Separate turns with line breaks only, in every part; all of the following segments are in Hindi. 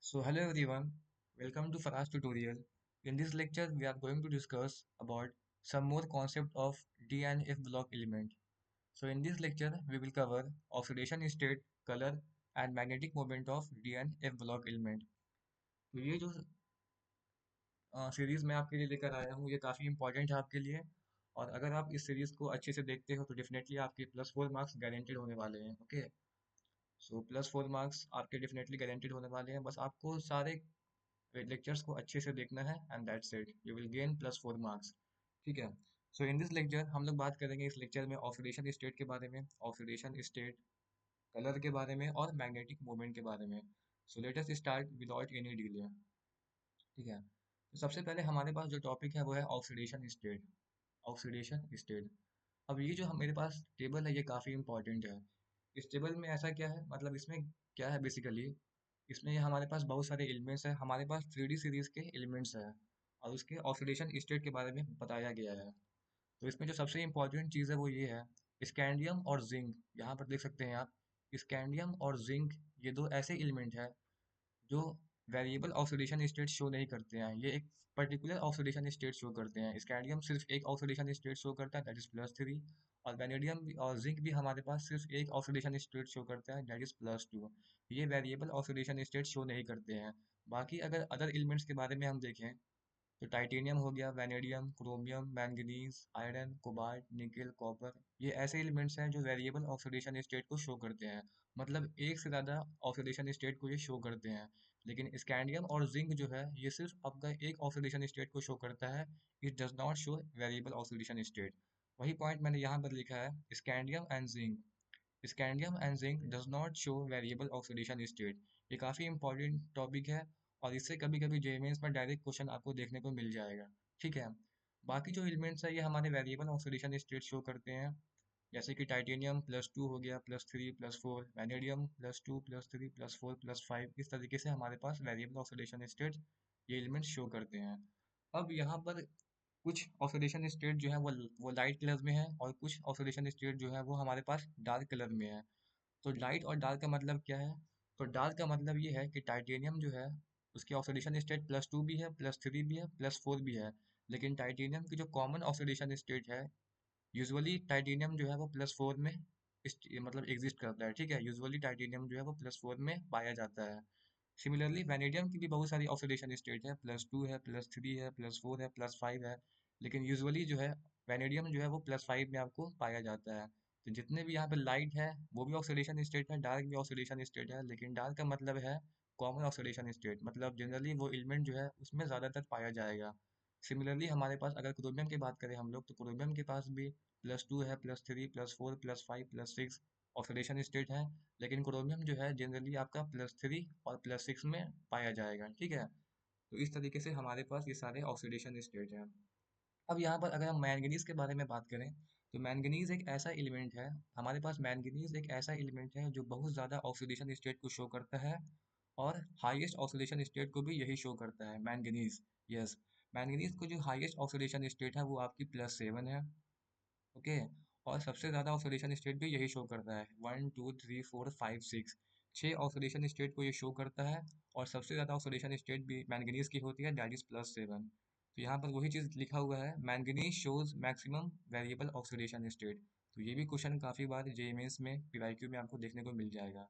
So hello everyone, welcome to Farah's tutorial. In this lecture, we are going to discuss about some more concept of D and F block element. So in this lecture, we will cover oxidation state, color and magnetic moment of D and F block element. तो ये जो सीरीज मैं आपके लिए लेकर आया हूँ ये काफ़ी इंपॉर्टेंट है आपके लिए और अगर आप इस सीरीज को अच्छे से देखते हो तो डेफिनेटली आपके +4 मार्क्स गारंटेड होने वाले हैं। ओके, सो +4 मार्क्स आपके डेफिनेटली गारंटेड होने वाले हैं। बस आपको सारे लेक्चर्स को अच्छे से देखना है and that's it, you will gain +4 marks. ठीक है। सो इन दिस लेक्चर हम लोग बात करेंगे इस लेक्चर में ऑक्सीडेशन स्टेट के बारे में, ऑक्सीडेशन स्टेट, कलर के बारे में और मैग्नेटिक मोमेंट के बारे में। सो let us start without any delay. ठीक है, तो सबसे पहले हमारे पास जो टॉपिक है वो है ऑक्सीडेशन स्टेट। ऑक्सीडेशन स्टेट, अब ये जो मेरे पास टेबल है ये काफ़ी इंपॉर्टेंट है। इस टेबल में ऐसा क्या है, मतलब इसमें क्या है बेसिकली, इसमें ये हमारे पास बहुत सारे एलिमेंट्स हैं, हमारे पास 3D सीरीज के एलिमेंट्स हैं और उसके ऑक्सीडेशन स्टेट के बारे में बताया गया है। तो इसमें जो सबसे इम्पोर्टेंट चीज़ है वो ये है, स्कैंडियम और जिंक। यहाँ पर देख सकते हैं आप, स्कैंडियम और जिंक ये दो ऐसे एलिमेंट हैं जो वेरिएबल ऑक्सीडेशन स्टेट शो नहीं करते हैं, ये एक पर्टिकुलर ऑक्सीडेशन स्टेट शो करते हैं। स्कैंडियम सिर्फ एक ऑक्सीडेशन स्टेट शो करता है, दैट इज +3, और वेनेडियम और जिंक भी हमारे पास सिर्फ एक ऑक्सीडेशन स्टेट शो करता है, दैट इज +2। ये वेरिएबल ऑक्सीडेशन स्टेट शो नहीं करते हैं। बाकी अगर अदर एलिमेंट्स के बारे में हम देखें तो टाइटेनियम हो गया, vanadium, chromium, manganese, iron, cobalt, nickel, copper, ये ऐसे एलिमेंट्स हैं जो वेरिएबल ऑक्सीडेशन स्टेट को शो करते हैं। मतलब एक से ज़्यादा ऑक्सीडेशन स्टेट को ये शो करते हैं। लेकिन स्कैंडियम और जिंक जो है ये सिर्फ आपका एक ऑक्सीडेशन स्टेट को शो करता है, it does not show variable oxidation state. वही पॉइंट मैंने यहाँ पर लिखा है, scandium and zinc, scandium and zinc does not show variable oxidation state. ये काफ़ी इंपॉर्टेंट टॉपिक है और इससे कभी कभी जेईमेंस में डायरेक्ट क्वेश्चन आपको देखने को मिल जाएगा। ठीक है, बाकी जो एलिमेंट्स है ये हमारे वेरिएबल ऑक्सीडेशन स्टेट शो करते हैं, जैसे कि टाइटेनियम +2 हो गया, +3, +4, वैनेडियम +2, +3, +4, +5, इस तरीके से हमारे पास वेरिएबल ऑक्सीडेशन स्टेट ये एलिमेंट्स शो करते हैं। अब यहाँ पर कुछ ऑक्सीडेशन स्टेट जो है वो लाइट कलर में है और कुछ ऑक्सीडेशन स्टेट जो है वो हमारे पास डार्क कलर में है। तो लाइट और डार्क का मतलब क्या है, तो डार्क का मतलब ये है कि टाइटेनियम जो है उसकी ऑक्सीडेशन स्टेट +2 भी है, +3 भी है, +4 भी है। लेकिन टाइटेनियम की जो कॉमन ऑक्सीडेशन स्टेट है, यूजुअली टाइटेनियम जो है वो +4 में मतलब एग्जिस्ट करता है। ठीक है, यूजुअली टाइटेनियम जो है वो +4 में पाया जाता है। सिमिलरली वैनेडियम की भी बहुत सारी ऑक्सीडेशन स्टेट है, +2 है, +3 है, +4 है, +5 है। लेकिन यूजुअली जो है वैनेडियम जो है वो +5 में आपको पाया जाता है। तो जितने भी यहाँ पे लाइट है वो भी ऑक्सीडेशन स्टेट है, डार्क भी ऑक्सीडेशन स्टेट है, लेकिन डार्क का मतलब है कॉमन ऑक्सीडेशन स्टेट, मतलब जनरली वो एलिमेंट जो है उसमें ज़्यादातर पाया जाएगा। सिमिलरली हमारे पास अगर क्रोमियम की बात करें हम लोग, तो क्रोमियम के पास भी +2 है, +3, +4, +5, +6 ऑक्सीडेशन स्टेट है। लेकिन क्रोमियम जो है जनरली आपका +3 और +6 में पाया जाएगा। ठीक है, तो इस तरीके से हमारे पास ये सारे ऑक्सीडेशन स्टेट हैं। अब यहाँ पर अगर हम मैंगनीज के बारे में बात करें, तो मैंगनीज एक ऐसा एलिमेंट है, हमारे पास मैंगनीज एक ऐसा एलिमेंट है जो बहुत ज़्यादा ऑक्सीडेशन स्टेट को शो करता है और हाईएस्ट ऑक्सीडेशन स्टेट को भी यही शो करता है, मैंगनीज। यस, मैंगनीज को जो हाईएस्ट ऑक्सीडेशन स्टेट है वो आपकी +7 है। ओके, और सबसे ज़्यादा ऑक्सीडेशन स्टेट भी यही शो करता है, 1 2 3 4 5 6, 6 ऑक्सीडेशन स्टेट को ये शो करता है। और सबसे ज़्यादा ऑक्सीडेशन स्टेट भी मैंगनीज की होती है, दैट इज +7। तो यहाँ पर वही चीज़ लिखा हुआ है, manganese shows maximum variable oxidation state. तो ये भी क्वेश्चन काफ़ी बार जे मेंस में पीवाईक्यू में आपको देखने को मिल जाएगा।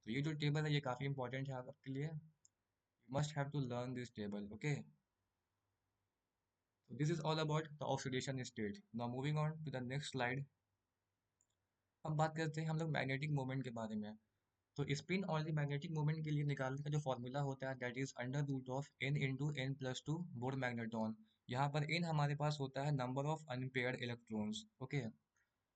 तो ये जो टेबल है ये काफ़ी इंपॉर्टेंट है आपके लिए, you must have to learn this table. Okay, so this is all about the oxidation state. Now moving on to the next slide, अब बात करते हैं हम लोग मैग्नेटिक मोमेंट के बारे में। तो स्पिन और मैग्नेटिक मोमेंट के लिए निकालने का जो फॉर्मूला होता है, that is √n × n+2 Bohr magneton. यहाँ पर n हमारे पास होता है number of unpaired electrons. Okay,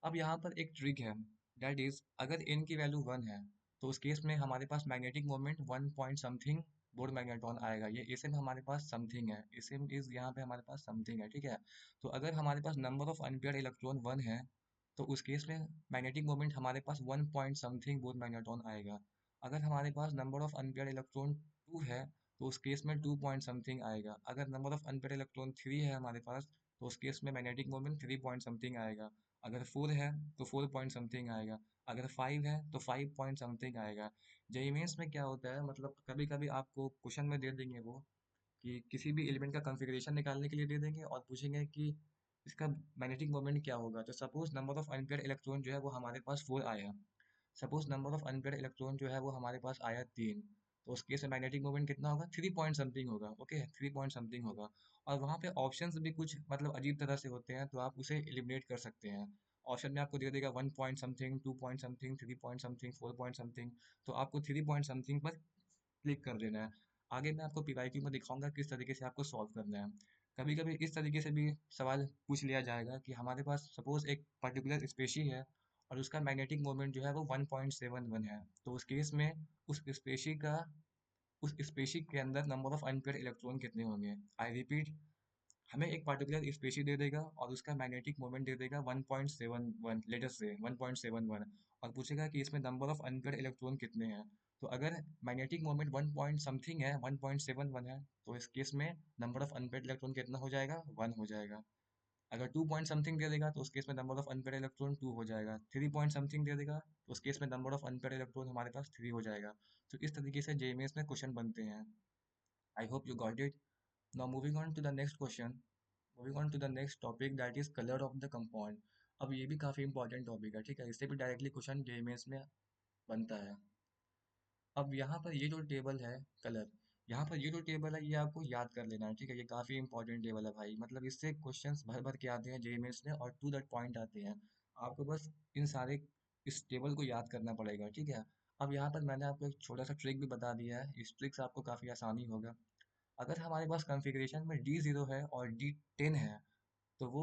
अब यहाँ पर एक ट्रिक है, दैट इज अगर n की वैल्यू 1 है तो उस केस में हमारे पास magnetic moment 1 point something Bohr magneton आएगा। ये एसएम हमारे पास समथिंग है, एसएम इज यहाँ पे हमारे पास समथिंग है। ठीक है, तो अगर हमारे पास नंबर ऑफ अनपेयर्ड इलेक्ट्रॉन 1 है तो उस केस में मैग्नेटिक मोमेंट हमारे पास 1 पॉइंट समथिंग बोर मैग्नेटॉन आएगा। अगर हमारे पास नंबर ऑफ अनपेयर्ड इलेक्ट्रॉन 2 है तो उस केस में 2 पॉइंट समथिंग आएगा। अगर नंबर ऑफ अनपेयर्ड इलेक्ट्रॉन 3 है हमारे पास तो उस केस में मैग्नेटिक मोमेंट 3 पॉइंट समथिंग आएगा। अगर 4 है तो 4 पॉइंट समथिंग आएगा, अगर 5 है तो 5 पॉइंट समथिंग आएगा। जेईई मेंस में क्या होता है, मतलब कभी कभी आपको क्वेश्चन में दे देंगे वो कि किसी भी एलिमेंट का कॉन्फ़िगरेशन निकालने के लिए दे देंगे और पूछेंगे कि इसका मैग्नेटिक मोमेंट क्या होगा। तो suppose number of unpaired electron जो है वो हमारे पास 4 आया, suppose number of unpaired electron जो है वो हमारे पास आया 3, तो उस केस में मैग्नेटिक मोमेंट कितना होगा, 3 पॉइंट समथिंग होगा। ओके, 3 पॉइंट समथिंग होगा। और वहाँ पे ऑप्शंस भी कुछ मतलब अजीब तरह से होते हैं, तो आप उसे एलिमिनेट कर सकते हैं। ऑप्शन में आपको दे देगा 1 point something, 2 point something, 3 point something, 4 point something, तो आपको 3 पॉइंट समथिंग पर क्लिक कर देना है। आगे मैं आपको पीवाईक्यू में दिखाऊंगा किस तरीके से आपको सॉल्व करना है। कभी कभी इस तरीके से भी सवाल पूछ लिया जाएगा कि हमारे पास सपोज एक पर्टिकुलर स्पेशी है और उसका मैग्नेटिक मोमेंट जो है वो 1.71 है, तो उस केस में उस स्पेशी के अंदर नंबर ऑफ अनपेयर्ड इलेक्ट्रॉन कितने होंगे। आई रिपीट, हमें एक पर्टिकुलर स्पेशी दे देगा और उसका मैग्नेटिक मोमेंट दे देगा 1.71, लेटेस्ट से 1.71, और पूछेगा कि इसमें नंबर ऑफ अनपेयर्ड इलेक्ट्रॉन कितने हैं। तो अगर मैग्नेटिक मोमेंट 1 पॉइंट समथिंग है, 1.71 है, तो इस केस में नंबर ऑफ अनपेयर्ड इलेक्ट्रॉन कितना हो जाएगा, 1 हो जाएगा। अगर 2 पॉइंट समथिंग दे देगा तो उस केस में नंबर ऑफ अनपेयर्ड इलेक्ट्रॉन 2 हो जाएगा। 3 पॉइंट समथिंग दे देगा तो उस केस में नंबर ऑफ अनपेयर्ड इलेक्ट्रॉन हमारे पास 3 हो जाएगा। तो इस तरीके से जेईएमएस में क्वेश्चन बनते हैं। आई hope you got it. Now moving on to the next question, moving on to the next topic, that is color of the compound। अब ये भी काफ़ी इंपॉर्टेंट टॉपिक है, ठीक है, इससे भी डायरेक्टली क्वेश्चन जेईएमएस में बनता है। अब यहाँ पर ये जो टेबल है, कलर, यहाँ पर ये जो टेबल है ये आपको याद कर लेना है, ठीक है, ये काफ़ी इंपॉर्टेंट टेबल है भाई, मतलब इससे क्वेश्चंस भर भर के आते हैं जेईएमएस में और टू दैट पॉइंट आते हैं। आपको बस इन सारे इस टेबल को याद करना पड़ेगा, ठीक है। अब यहाँ पर मैंने आपको एक छोटा सा ट्रिक भी बता दिया है, इस ट्रिक से आपको काफ़ी आसानी होगा। अगर हमारे पास कॉन्फ़िगरेशन में D0 है और D10 है, तो वो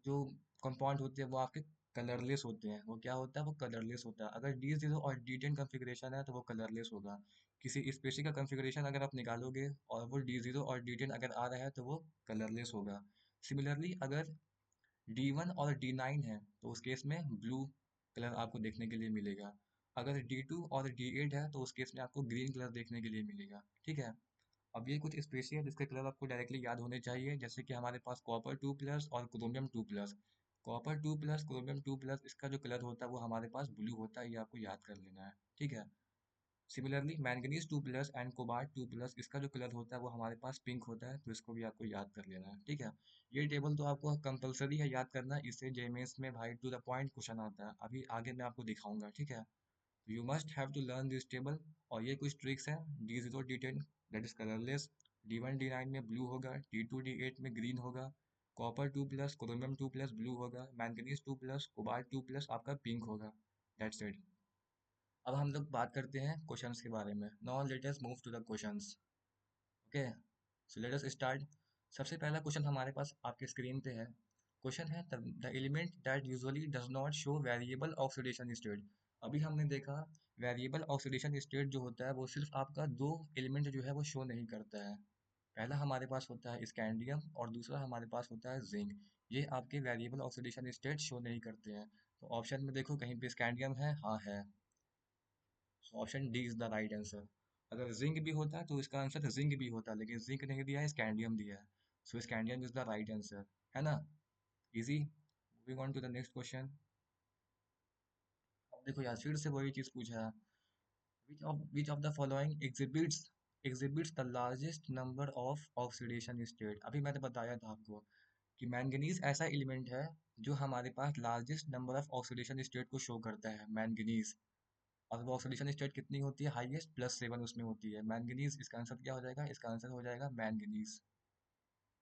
जो कंपाउंड होते हैं वो आपके कलरलेस होते हैं। वो क्या होता है, वो कलरलेस होता है। अगर D0 और D10 कॉन्फ़िगरेशन है तो वो कलरलेस होगा। किसी स्पेसी का कॉन्फ़िगरेशन अगर आप निकालोगे और वो D0 और D10 अगर आ रहा है तो वो कलरलेस होगा। सिमिलरली अगर D1 और D9 है तो उस केस में ब्लू कलर आपको देखने के लिए मिलेगा। अगर D2 और D8 है तो उस केस में आपको ग्रीन कलर देखने के लिए मिलेगा, ठीक है। अब ये कुछ स्पेशी है जिसके कलर आपको डायरेक्टली याद होने चाहिए, जैसे कि हमारे पास कॉपर 2+ और क्रोमियम 2+। कॉपर 2+, क्रोमियम 2+, इसका जो कलर होता है वो हमारे पास ब्लू होता है, ये आपको याद कर लेना है, ठीक है। सिमिलरली मैंगनीज 2+ एंड कोबाल्ट 2+, इसका जो कलर होता है वो हमारे पास पिंक होता है, तो इसको भी आपको याद कर लेना है, ठीक है। ये टेबल तो आपको कंपलसरी है याद करना, इससे जेएमएस में भाई टू द पॉइंट क्वेश्चन आता है। अभी आगे मैं आपको दिखाऊंगा, ठीक है। You must have to learn this table. और ये कुछ ट्रिक्स हैं। D0 D10 that is colourless, D1 D9 में ब्लू होगा, D2 D8 में ग्रीन होगा, कॉपर 2+, क्रोमियम 2+ ब्लू होगा, मैंगनीज 2+, कोबाल्ट 2+ आपका पिंक होगा। That's it. अब हम लोग बात करते हैं क्वेश्चंस के बारे में। Now let us move to the questions. Okay, so let us start. सबसे पहला क्वेश्चन हमारे पास आपके स्क्रीन पे है। क्वेश्चन है the element that usually does not show variable oxidation state. अभी हमने देखा वेरिएबल ऑक्सीडेशन स्टेट जो होता है वो सिर्फ आपका दो एलिमेंट जो है वो शो नहीं करता है। पहला हमारे पास होता है स्कैंडियम और दूसरा हमारे पास होता है जिंक। ये आपके वेरिएबल ऑक्सीडेशन स्टेट शो नहीं करते हैं। तो ऑप्शन में देखो कहीं पे स्कैंडियम है, हाँ है, so option D is the right answer. अगर जिंक भी होता तो इसका आंसर जिंक भी होता, लेकिन जिंक नहीं दिया है, स्कैंडियम दिया है, so scandium is the right answer, है ना। Easy. Moving on to the next question. अब देखो यार फिर से वही चीज पूछा है। Which of the following exhibits the largest number of oxidation state. अभी मैंने बताया था आपको कि मैंगनीज ऐसा एलिमेंट है जो हमारे पास largest number of oxidation state को शो करता है, मैंगनीज। और वो ऑक्सीडेशन स्टेट कितनी होती है, हाईएस्ट +7 उसमें होती है। मैंगनीज, इसका आंसर क्या हो जाएगा, इसका आंसर हो जाएगा मैंगनीज,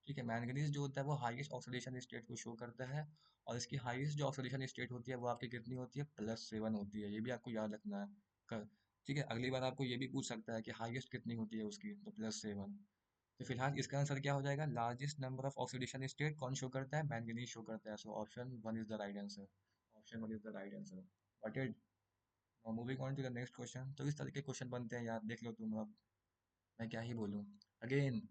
ठीक है। मैंगनीज जो होता है वो हाईएस्ट ऑक्सीडेशन स्टेट को शो करता है, और इसकी हाईएस्ट जो ऑक्सीडेशन स्टेट होती है वो आपकी कितनी होती है, +7 होती है। ये भी आपको याद रखना है। ठीक है, अगली बार आपको ये भी पूछ सकता है कि हाईएस्ट कितनी होती है उसकी, तो +7। तो फिलहाल इसका आंसर क्या हो जाएगा, largest number of oxidation state कौन शो करता है, मैंगनीज शो करता है। So option 1 is the right answer. Option 1 is the right answer. Got it. Moving on to the next question. तो इस तरह के क्वेश्चन बनते हैं यार, देख लो तुम। अब मैं क्या ही बोलूँ। अगेन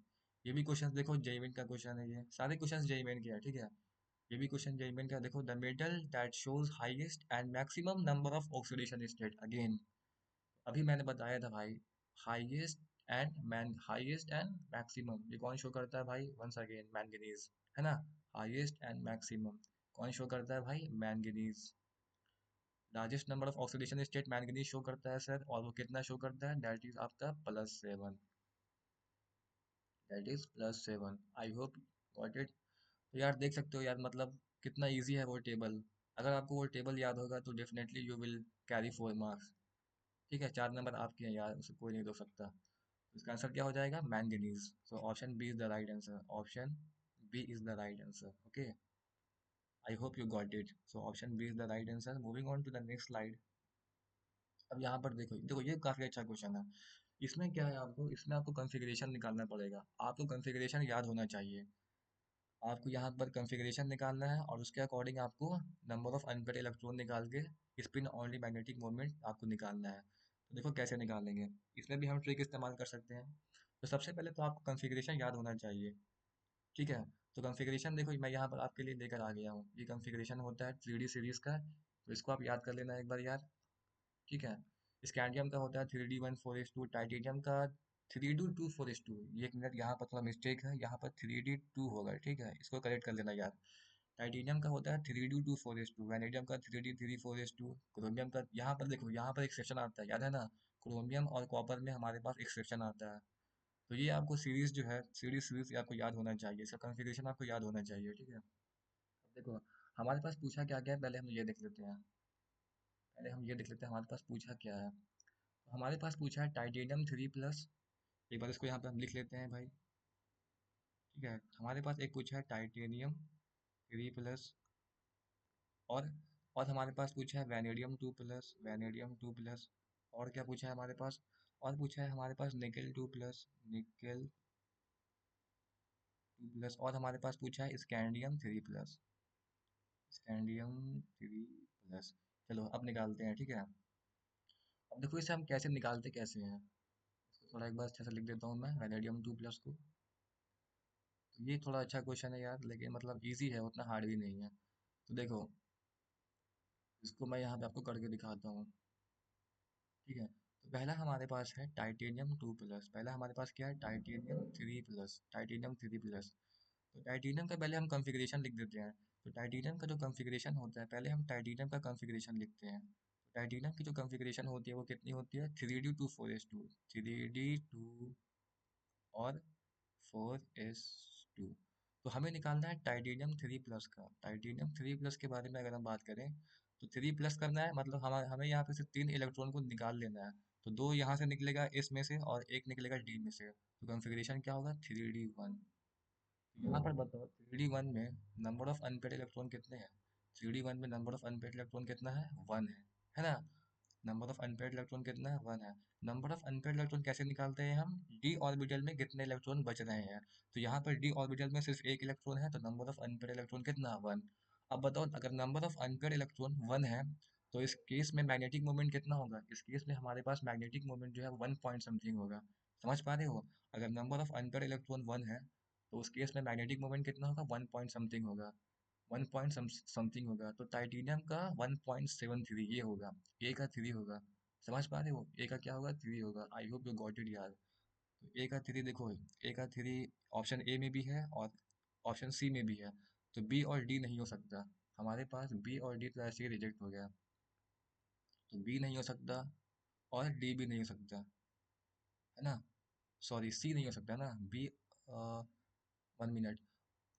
ये भी क्वेश्चन देखो, जेईमेन का क्वेश्चन है, ये सारे क्वेश्चन जेईमेन के हैं, ठीक है। ये भी क्वेश्चन जेईमेन का। देखो, the metal that shows highest and maximum number of oxidation state. Again अभी मैंने बताया था भाई, हाईएस्ट एंड मैक्सिमम ये कौन शो करता है भाई, वंस अगेन मैंगनीज, है ना। हाईएस्ट एंड मैक्सिमम, कौन शो करता है भाई? Manganese. Largest number of oxidation state manganese show करता है सर, और वो कितना शो करता है? दैट इज आपका +7। That is +7। I hope got it. तो यार देख सकते हो यार, मतलब कितना इजी है वो टेबल। अगर आपको वो टेबल याद होगा तो definitely you will carry 4 marks. ठीक है, 4 नंबर आपके हैं यार, उसे कोई नहीं रोक सकता। तो इसका आंसर क्या हो जाएगा? Manganese. So option B is the right answer. Option B is the right answer. Okay, I hope you got it. So option B is the right answer. Moving on to the next slide. अब यहाँ पर देखो देखो, ये काफी अच्छा क्वेश्चन है। इसमें क्या है, आपको इसमें आपको कॉन्फ़िगरेशन निकालना पड़ेगा। आपको कॉन्फ़िगरेशन याद होना चाहिए। आपको यहाँ पर कॉन्फ़िगरेशन निकालना है और उसके अकॉर्डिंग आपको नंबर ऑफ अनपेड इलेक्ट्रॉन निकाल के स्पिन ऑनली मैग्नेटिक मोमेंट आपको निकालना है। तो देखो कैसे निकालेंगे। इसमें भी हम ट्रिक इस्तेमाल कर सकते हैं। तो सबसे पहले तो आपको कॉन्फ़िगरेशन याद होना चाहिए। ठीक है, तो कॉन्फ़िगरेशन देखो मैं यहाँ पर आपके लिए लेकर आ गया हूँ। ये कॉन्फ़िगरेशन होता है 3D सीरीज़ का, तो इसको आप याद कर लेना एक बार यार। ठीक है, स्कैंडियम का होता है 3D1 4:2, टाइटेनियम का 3D2 4:2। ये एक मिनट, यहाँ पर थोड़ा मिस्टेक है, यहाँ पर 3D2 होगा। ठीक है, इसको करेक्ट कर लेना यार। टाइटेनियम का होता है 3D2 4:2, वैनेडियम का 3D3 4:2, क्रोमियम का, यहाँ पर देखो यहाँ पर एक सेक्शन आता है, याद है ना? क्रोमियम और कॉपर में हमारे पास एक सेक्शन आता है। तो ये आपको सीरीज जो है, सीरीज आपको याद होना चाहिए, इसका कॉन्फ़िगरेशन आपको याद होना चाहिए। ठीक है, अब देखो हमारे पास पूछा क्या गया है, पहले हम ये देख लेते हैं। पहले हम ये देख लेते हैं हमारे पास पूछा क्या है। हमारे पास पूछा है टाइटेनियम 3+। एक बार इसको यहाँ पे हम लिख लेते हैं भाई। ठीक है, हमारे पास एक पूछा है टाइटेनियम 3+, और और हमारे पास पूछा है वैनेडियम 2+, वैनेडियम 2+। और क्या पूछा है हमारे पास? और पूछा है हमारे पास निकेल 2+, निकेल 2+, और हमारे पास पूछा है स्कैंडियम 3+, स्कैंडियम 3+। चलो अब निकालते हैं। ठीक है, अब देखो इसे हम कैसे निकालते कैसे हैं। इसको थोड़ा एक बार अच्छे से लिख देता हूँ मैं, वैनेडियम 2+ को। तो ये थोड़ा अच्छा क्वेश्चन है यार, लेकिन मतलब इजी है, उतना हार्ड भी नहीं है। तो देखो इसको मैं यहाँ पे आपको करके दिखाता हूँ। ठीक है, तो पहला हमारे पास है टाइटेनियम 2+। पहला हमारे पास क्या है? Titanium 3+, titanium 3+। तो टाइटेनियम का पहले हम कॉन्फ़िगरेशन लिख देते हैं। तो टाइटेनियम का जो कॉन्फ़िगरेशन होता है, पहले हम टाइटेनियम का कॉन्फ़िगरेशन लिखते हैं। तो टाइटेनियम की जो कॉन्फ़िगरेशन होती है वो कितनी होती है? 3D2 4:2, 3D2 और 4:2। तो हमें निकालना है टाइटेनियम 3+ का। टाइटेनियम 3+ के बारे में अगर हम बात करें, तो 3+ करना है, मतलब हमें हमें यहाँ पे से 3 इलेक्ट्रॉन को निकाल लेना है। तो 2 यहाँ से निकलेगा इस में से, और एक निकलेगा डी में से। तो कॉन्फ़िगरेशन क्या होगा? 3D1। यहाँ पर बताओ 3D1 में नंबर ऑफ अनपेड इलेक्ट्रॉन कितने हैं? 3D1 में नंबर ऑफ अनपेड इलेक्ट्रॉन कितना है? 1 है ना? नंबर ऑफ अनपेड इलेक्ट्रॉन कितना है? 1 है। नंबर ऑफ अनपेड इलेक्ट्रॉन कैसे निकालते हैं हम? डी ऑर्बिटल में कितने इलेक्ट्रॉन बच रहे हैं। तो यहाँ पर डी ऑर्बिटल में सिर्फ एक इलेक्ट्रॉन है, तो नंबर ऑफ अनपेड इलेक्ट्रॉन कितना? 1। अब बताओ अगर नंबर ऑफ अनपेड इलेक्ट्रॉन 1 है, तो इस केस में मैग्नेटिक मोमेंट कितना होगा? इस केस में हमारे पास मैग्नेटिक मोमेंट जो है 1 पॉइंट समथिंग होगा। समझ पा रहे हो? अगर नंबर ऑफ अनपेड इलेक्ट्रॉन 1 है, तो उस केस में मैग्नेटिक मोमेंट कितना होगा? 1 पॉइंट समथिंग होगा। 1 पॉइंट समथिंग होगा, तो टाइटेनियम का 1.73 ये होगा। ए का 3 होगा। समझ पा रहे हो? ए का क्या होगा? 3 होगा। आई होप यू गॉट इट यार। तो ए का 3 देखो, ए का 3 ऑप्शन ए में भी है और ऑप्शन सी में भी है। तो बी और डी नहीं हो सकता। हमारे पास बी और डी तो ऐसे ही रिजेक्ट हो गया। तो बी नहीं हो सकता और डी भी नहीं हो सकता, है ना? सॉरी, सी नहीं हो सकता ना, बी। 1 मिनट,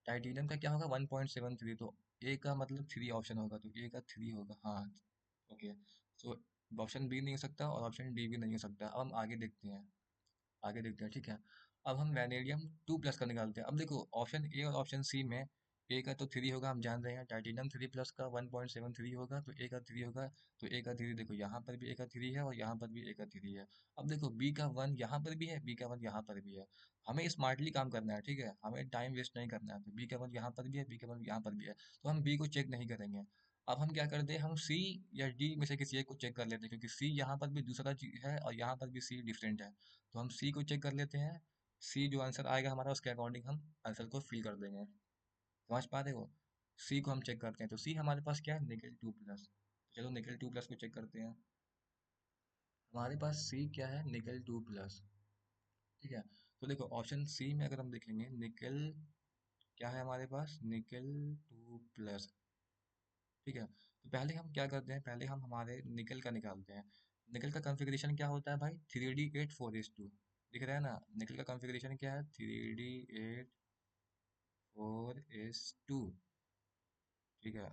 टाइटेनियम का क्या होगा? 1.73, तो ए का मतलब 3 ऑप्शन होगा, तो ए का 3 होगा। हाँ, ओके। तो ऑप्शन बी नहीं हो सकता और ऑप्शन डी भी नहीं हो सकता। अब हम आगे देखते हैं, आगे देखते हैं। ठीक है, अब हम वैनेडियम 2+ का निकालते हैं। अब देखो ऑप्शन ए और ऑप्शन सी में ए का तो 3 होगा, हम जान रहे हैं। टाइटेनियम 3+ का 1.73 होगा, तो ए का 3 होगा। तो ए का 3 देखो, यहाँ पर भी ए का 3 है और यहाँ पर भी ए का 3 है। अब देखो बी का 1 यहाँ पर भी है, बी का 1 यहाँ पर भी है। हमें स्मार्टली काम करना है। ठीक है, हमें टाइम वेस्ट नहीं करना है। तो बी का 1 यहाँ पर भी है, बी का 1 यहाँ पर भी है, तो हम बी को चेक नहीं करेंगे। अब हम क्या करते हैं, हम सी या डी में से किसी एक को चेक कर लेते हैं, क्योंकि सी यहाँ पर भी दूसरा चीज है और यहाँ पर भी सी डिफरेंट है। तो हम सी को चेक कर लेते हैं। सी जो आंसर आएगा हमारा, उसके अकॉर्डिंग हम आंसर को फिल कर देंगे। समझ पा रहे हो? सी को हम चेक करते हैं, तो सी हमारे पास क्या है? निकेल 2+। तो चलो निकेल 2+ को चेक करते हैं। हमारे पास सी क्या है? निकेल 2+। ठीक है, तो देखो ऑप्शन सी में अगर हम देखेंगे, निकेल क्या है हमारे पास? निकेल 2+। ठीक है, तो पहले हम क्या करते हैं, पहले हम हमारे निकल का निकालते हैं। निकल का कॉन्फ़िगरेशन क्या होता है भाई, 3D8 4:2। दिख रहा है ना, निकल का कॉन्फ़िगरेशन क्या है, 3D8 4:2। ठीक है,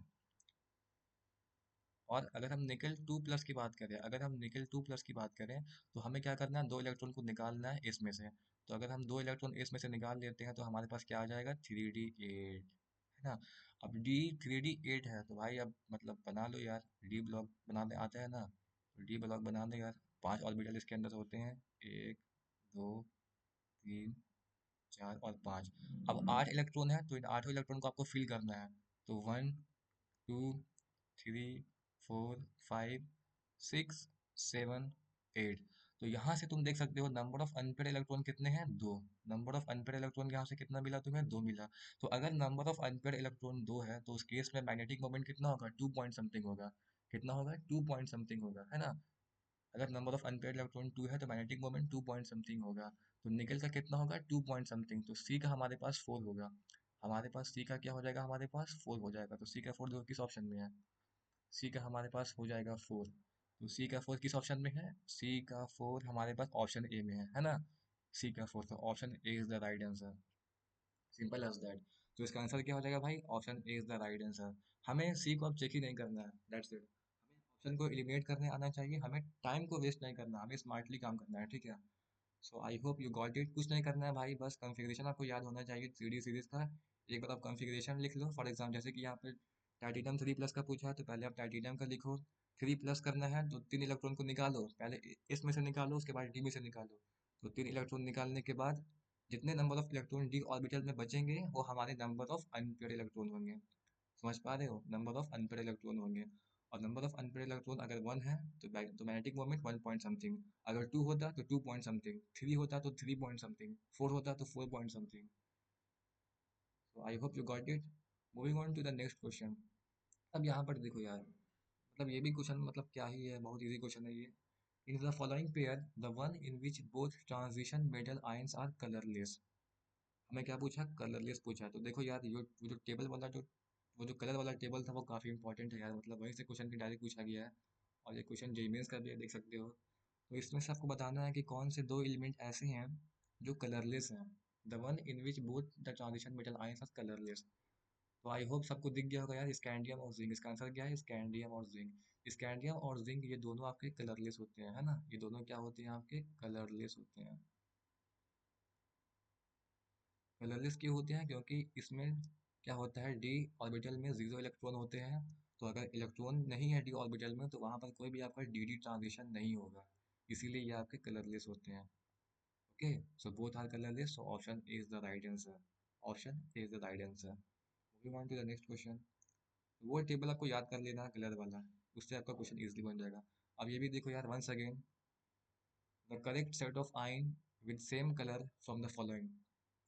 और अगर हम निकल 2+ की बात करें, अगर हम निकल 2+ की बात करें, तो हमें क्या करना है, 2 इलेक्ट्रॉन को निकालना है इसमें से। तो अगर हम 2 इलेक्ट्रॉन इसमें से निकाल लेते हैं तो हमारे पास क्या आ जाएगा, 3D8, है ना। अब डी 3D8 है तो भाई अब मतलब बना लो यार, डी ब्लॉक बनाने आता है ना, तो डी ब्लॉक बना दो यार। 5 ऑर्बिटल इसके अंदर होते हैं, 1 2 3 4 और 5। अब 8 इलेक्ट्रॉन है तो इन 8 इलेक्ट्रॉन को आपको फिल करना है। तो 1 2 3 4 5 6 7 8। तो यहाँ से तुम देख सकते हो नंबर ऑफ अनपेड इलेक्ट्रॉन कितने हैं, 2। नंबर ऑफ अनपेड इलेक्ट्रॉन यहाँ से कितना मिला तुम्हें, 2 मिला। तो अगर नंबर ऑफ अनपेड इलेक्ट्रॉन 2 है तो उस केस में मैग्नेटिक मोमेंट कितना होगा, 2 पॉइंट समथिंग होगा। कितना होगा, 2 पॉइंट समथिंग होगा, है ना। अगर नंबर ऑफ अनपेड इलेक्ट्रॉन 2 है तो मैग्नेटिक मोमेंट 2 पॉइंट समथिंग होगा। तो निकल का कितना होगा, 2 पॉइंट समथिंग। तो सी का हमारे पास 4 होगा। हमारे पास सी का क्या हो जाएगा, हमारे पास 4 हो जाएगा। तो सी का 4 देखो किस ऑप्शन में है, सी का हमारे पास हो जाएगा 4। तो सी का 4 किस ऑप्शन में है, सी का 4 हमारे पास ऑप्शन ए में है ना। सी का 4, तो option A is the right answer, simple as that. तो इसका आंसर क्या हो जाएगा भाई, option A is the right answer. हमें सी को अब चेक ही नहीं करना है, दैट्स इट। हमें ऑप्शन को एलिमिनेट करने आना चाहिए, हमें टाइम को वेस्ट नहीं करना, हमें स्मार्टली काम करना है, ठीक है। So I hope you got it. कुछ नहीं करना है भाई, बस कॉन्फ़िगरेशन आपको याद होना चाहिए 3D सीरीज का। एक बार आप कॉन्फ़िगरेशन लिख लो, फॉर एग्जाम्पल जैसे कि यहाँ पे टाइटेनियम 3+ का पूछा है तो पहले आप टाइटेनियम का लिखो। 3+ करना है तो 3 इलेक्ट्रॉन को निकालो, पहले इसमें से निकालो, उसके बाद डी में से निकालो। तो 3 इलेक्ट्रॉन निकालने के बाद जितने number of electron D orbital में बचेंगे वो हमारे नंबर ऑफ अनपेड इलेक्ट्रॉन होंगे। समझ पा रहे हो, नंबर ऑफ अनपेड इलेक्ट्रॉन होंगे। और नंबर ऑफ अनपेड इलेक्ट्रॉन अगर 1 है तो मैग्नेटिक मोमेंट 1 पॉइंट समथिंग। अगर 2 होता तो 2 पॉइंट समथिंग, 3 होता तो 3 पॉइंट समथिंग, 4 होता तो 4 point something. So I hope you got it. Moving on to the next question. अब यहाँ पर देखो यार, मतलब ये भी क्वेश्चन मतलब क्या ही है, बहुत इजी क्वेश्चन है ये। In the following pair the one in which both transition metal ions are colourless. हमें क्या पूछा, कलरलेस पूछा है। तो देखो यार, वो जो टेबल वाला जो वो जो कलर वाला टेबल था वो काफ़ी इंपॉर्टेंट है यार, मतलब वहीं से क्वेश्चन डायरेक्ट पूछा गया है। और ये क्वेश्चन जेईई मेंस का भी है, देख सकते हो। तो इसमें से आपको बताना है कि कौन से 2 एलिमेंट ऐसे हैं जो कलरलेस हैं। The one in which both the transition metal ions are colourless. तो आई होप सबको दिख गया होगा यार, स्कैंडियम और जिंक। इसका आंसर क्या है, स्कैंडियम और जिंक। स्कैंडियम और जिंक ये दोनों आपके कलरलेस होते हैं, है ना, ये दोनों क्या होते हैं आपके, कलरलेस होते हैं। कलरलेस क्यों होते हैं, क्योंकि इसमें क्या होता है, डी ऑर्बिटल में 0 इलेक्ट्रॉन होते हैं। तो अगर इलेक्ट्रॉन नहीं है डी ऑर्बिटल में तो वहाँ पर कोई भी आपका डी डी ट्रांजिशन नहीं होगा। इसीलिए ये आपके कलरलेस होते हैं। Okay, so both are colourless, so option A is the right answer. Option A is the right answer. Moving on to the next question. वो टेबल आपको याद कर लेना कलर वाला, उससे आपका क्वेश्चन इजीली बन जाएगा। अब ये भी देखो यार, once again, the correct set of ions with same colour from the following.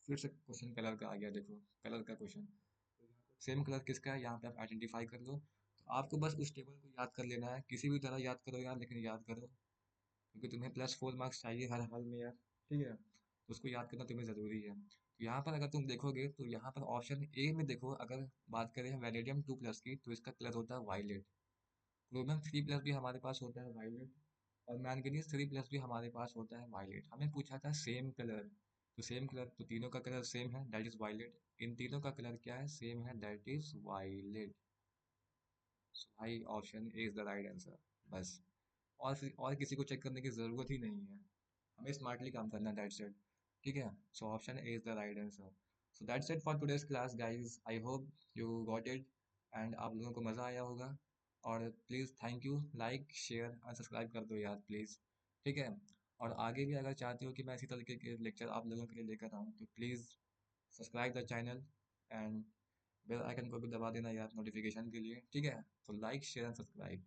फिर से क्वेश्चन कलर का आ गया, देखो कलर का क्वेश्चन। सेम कलर किसका है यहाँ पे आप आइडेंटिफाई कर लो। तो आपको बस उस टेबल को याद कर लेना है, किसी भी तरह याद करो यार, लेकिन याद करो, क्योंकि तुम्हें +4 मार्क्स चाहिए हर हाल में यार, ठीक है। तो उसको याद करना तुम्हें ज़रूरी है। तो यहाँ पर अगर तुम देखोगे तो यहाँ पर ऑप्शन ए में देखो, अगर बात करें वैनेडियम 2+ की तो इसका कलर होता है वायलेट। क्रोमियम 3+ भी हमारे पास होता है वायलेट। और मैंगनीज 3+ भी हमारे पास होता है वायलेट। हमें पूछा था सेम कलर, तो सेम कलर, तो तीनों का कलर सेम है, दैट इज वायलेट। इन तीनों का कलर क्या है, सेम है, दैट इज वायलेट। सो भाई option A is the right answer, बस। और किसी को चेक करने की ज़रूरत ही नहीं है, हमें स्मार्टली काम करना है, दैट्स इट। ठीक है, so option A is the right answer. So that's it for today's class guys, I hope you got it and आप लोगों को मज़ा आया होगा। और please thank you, like share और सब्सक्राइब कर दो यार प्लीज़, ठीक है। और आगे भी अगर चाहते हो कि मैं इसी तरीके के लेक्चर आप लोगों के लिए लेकर आऊँ तो please subscribe the channel and bell icon को भी दबा देना यार नोटिफिकेशन के लिए, ठीक है। तो like share and subscribe,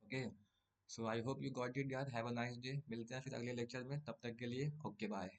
okay. So I hope you got it यार, हैव अ नाइस डे। मिलते हैं फिर अगले लेक्चर में, तब तक के लिए ओके बाय।